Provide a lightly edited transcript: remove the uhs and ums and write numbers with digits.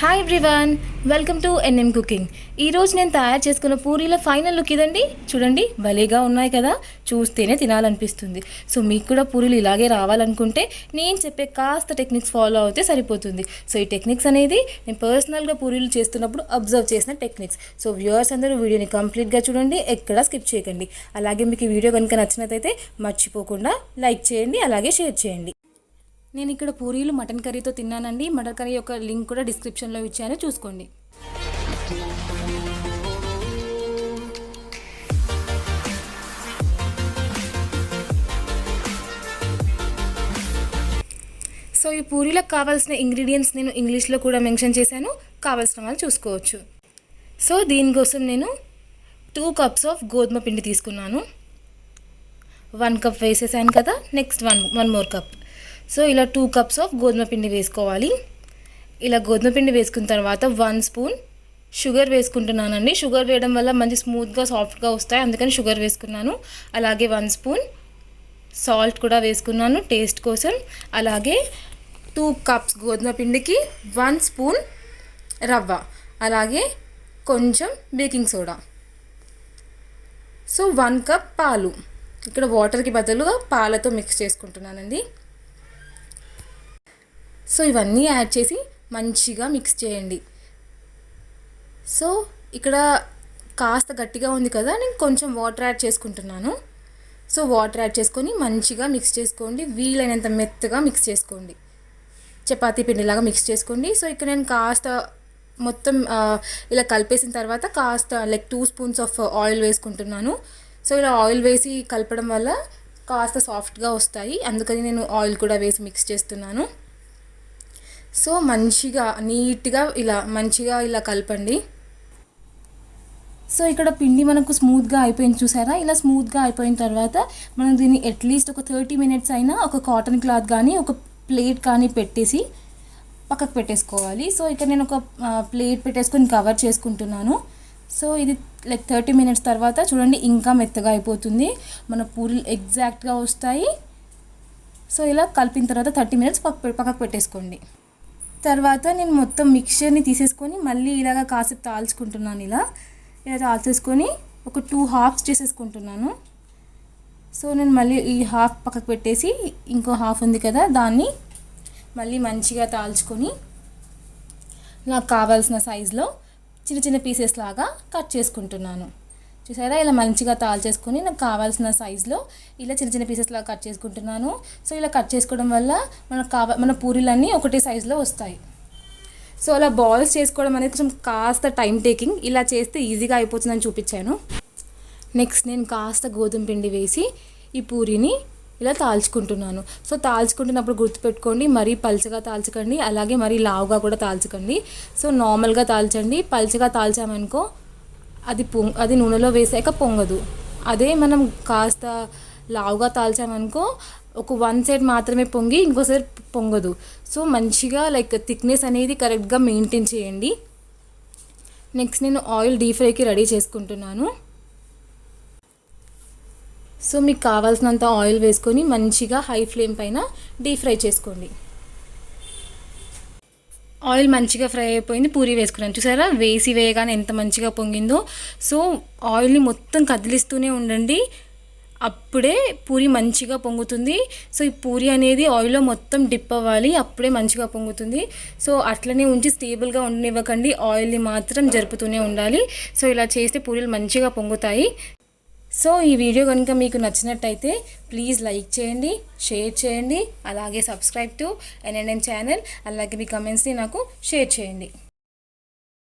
Hi everyone, welcome to NM cooking. ఈరోజు నేను తయారు చేసుకున్న పూరీల ఫైనల్ లుక్ ఇదండి. చూడండి, భలేగా ఉన్నాయి కదా, చూస్తేనే తినాలనిపిస్తుంది. సో మీకు కూడా పూరీలు ఇలాగే రావాలనుకుంటే నేను చెప్పే కాస్త టెక్నిక్స్ ఫాలో అవుతే సరిపోతుంది. సో ఈ టెక్నిక్స్ అనేది నేను పర్సనల్గా పూరీలు చేస్తున్నప్పుడు అబ్జర్వ్ చేసిన టెక్నిక్స్. సో వ్యూవర్స్ అందరూ వీడియోని కంప్లీట్గా చూడండి, ఎక్కడా స్కిప్ చేయకండి. అలాగే మీకు ఈ వీడియో కనుక నచ్చినట్లయితే మర్చిపోకుండా లైక్ చేయండి, అలాగే షేర్ చేయండి. నేను ఇక్కడ పూరీలు మటన్ కర్రీతో తిన్నానండి. మటన్ కర్రీ యొక్క లింక్ కూడా డిస్క్రిప్షన్లో ఇచ్చాను, చూసుకోండి. సో ఈ పూరీలకు కావాల్సిన ఇంగ్రీడియంట్స్ నేను ఇంగ్లీష్లో కూడా మెన్షన్ చేశాను, కావాల్సిన వాళ్ళు చూసుకోవచ్చు. సో దీనికోసం నేను 2 cups ఆఫ్ గోధుమ పిండి తీసుకున్నాను. 1 cup వేసేసాను కదా, next one more cup. So ఇలా 2 cups ఆఫ్ గోధుమ పిండి వేసుకోవాలి. ఇలా గోధుమ పిండి వేసుకున్న తర్వాత 1 spoon షుగర్ వేసుకుంటున్నానండి. షుగర్ వేయడం వల్ల మంచి స్మూత్గా సాఫ్ట్గా వస్తాయి, అందుకని షుగర్ వేసుకున్నాను. అలాగే 1 spoon సాల్ట్ కూడా వేసుకున్నాను టేస్ట్ కోసం. అలాగే 2 cups గోధుమ పిండికి 1 spoon రవ్వ, అలాగే కొంచెం బేకింగ్ సోడా. సో 1 cup పాలు, ఇక్కడ వాటర్కి బదులుగా పాలతో మిక్స్ చేసుకుంటున్నానండి. సో ఇవన్నీ యాడ్ చేసి మంచిగా మిక్స్ చేయండి. సో ఇక్కడ కాస్త గట్టిగా ఉంది కదా, నేను కొంచెం వాటర్ యాడ్ చేసుకుంటున్నాను. సో వాటర్ యాడ్ చేసుకొని మంచిగా మిక్స్ చేసుకోండి, వీలైనంత మెత్తగా మిక్స్ చేసుకోండి, చపాతీ పిండిలాగా మిక్స్ చేసుకోండి. సో ఇక్కడ నేను కాస్త మొత్తం ఇలా కలిపేసిన తర్వాత కాస్త 2 spoons ఆఫ్ ఆయిల్ వేసుకుంటున్నాను. సో ఇలా ఆయిల్ వేసి కలపడం వల్ల కాస్త సాఫ్ట్గా వస్తాయి, అందుకని నేను ఆయిల్ కూడా వేసి మిక్స్ చేస్తున్నాను. సో మంచిగా నీట్గా ఇలా కలపండి. సో ఇక్కడ పిండి మనకు స్మూత్గా అయిపోయింది, చూసారా? ఇలా స్మూత్గా అయిపోయిన తర్వాత మనం దీన్ని అట్లీస్ట్ ఒక 30 minutes అయినా ఒక కాటన్ క్లాత్ కానీ ఒక ప్లేట్ కానీ పెట్టేసి పక్కకు పెట్టేసుకోవాలి. సో ఇక్కడ నేను ఒక ప్లేట్ పెట్టేసుకొని కవర్ చేసుకుంటున్నాను. సో ఇది 30 minutes తర్వాత చూడండి ఇంకా మెత్తగా అయిపోతుంది, మన పూరీలు ఎగ్జాక్ట్గా వస్తాయి. సో ఇలా కలిపిన తర్వాత 30 minutes పక్కకు పెట్టేసుకోండి. తర్వాత నేను మొత్తం మిక్చర్ని తీసేసుకొని మళ్ళీ ఇలాగ కాసేపు తాల్చుకుంటున్నాను. ఇలా తాల్చేసుకొని ఒక 2 halves చేసేసుకుంటున్నాను. సో నేను మళ్ళీ ఈ హాఫ్ పక్కకు పెట్టేసి ఇంకో హాఫ్ ఉంది కదా, దాన్ని మళ్ళీ మంచిగా తాల్చుకొని నాకు కావాల్సిన సైజులో చిన్న చిన్న పీసెస్ లాగా కట్ చేసుకుంటున్నాను. చూసారా, ఇలా మంచిగా తాల్చేసుకొని నాకు కావాల్సిన సైజులో ఇలా చిన్న చిన్న పీసెస్ లాగా కట్ చేసుకుంటున్నాను. సో ఇలా కట్ చేసుకోవడం వల్ల మన పూరీలన్నీ ఒకటే సైజులో వస్తాయి. సో అలా బాల్స్ చేసుకోవడం అనేది కొంచెం కాస్త టైం టేకింగ్, ఇలా చేస్తే ఈజీగా అయిపోతుందని చూపించాను. నెక్స్ట్ నేను కాస్త గోధుమ పిండి వేసి ఈ పూరీని ఇలా తాల్చుకుంటున్నాను. సో తాల్చుకుంటున్నప్పుడు గుర్తుపెట్టుకోండి, మరీ పల్చగా తాల్చకండి, అలాగే మరీ లావుగా కూడా తాల్చకండి. సో నార్మల్గా తాల్చండి. పల్చగా తాల్చామనుకో అది నూనెలో వేసాక పొంగదు. అదే మనం కాస్త లావుగా తాల్చామనుకో ఒక 1 side మాత్రమే పొంగి ఇంకోసారి పొంగదు. సో మంచిగా థిక్నెస్ అనేది కరెక్ట్గా మెయింటైన్ చేయండి. నెక్స్ట్ నేను ఆయిల్ డీప్ ఫ్రైకి రెడీ చేసుకుంటున్నాను. సో మీకు కావాల్సినంత ఆయిల్ వేసుకొని మంచిగా హై ఫ్లేమ్ పైన డీప్ ఫ్రై చేసుకోండి. ఆయిల్ మంచిగా ఫ్రై అయిపోయింది, పూరీ వేసుకున్నాను. చూసారా, వేయగానే ఎంత మంచిగా పొంగిందో. సో ఆయిల్ని మొత్తం కదిలిస్తూనే ఉండండి, అప్పుడే పూరీ మంచిగా పొంగుతుంది. సో ఈ పూరీ అనేది ఆయిల్లో మొత్తం డిప్ అవ్వాలి, అప్పుడే మంచిగా పొంగుతుంది. సో అట్లనే ఉంచి స్టేబుల్గా ఉండనివ్వకండి, ఆయిల్ని మాత్రం జరుపుతూనే ఉండాలి. సో ఇలా చేస్తే పూరీలు మంచిగా పొంగుతాయి. సో ఈ వీడియో కనుక మీకు నచ్చినట్టయితే ప్లీజ్ లైక్ చేయండి, షేర్ చేయండి, అలాగే సబ్స్క్రైబ్ టు ఎన్ఎన్ఎం ఛానల్. అలాగే మీ కమెంట్స్ని నాకు షేర్ చేయండి.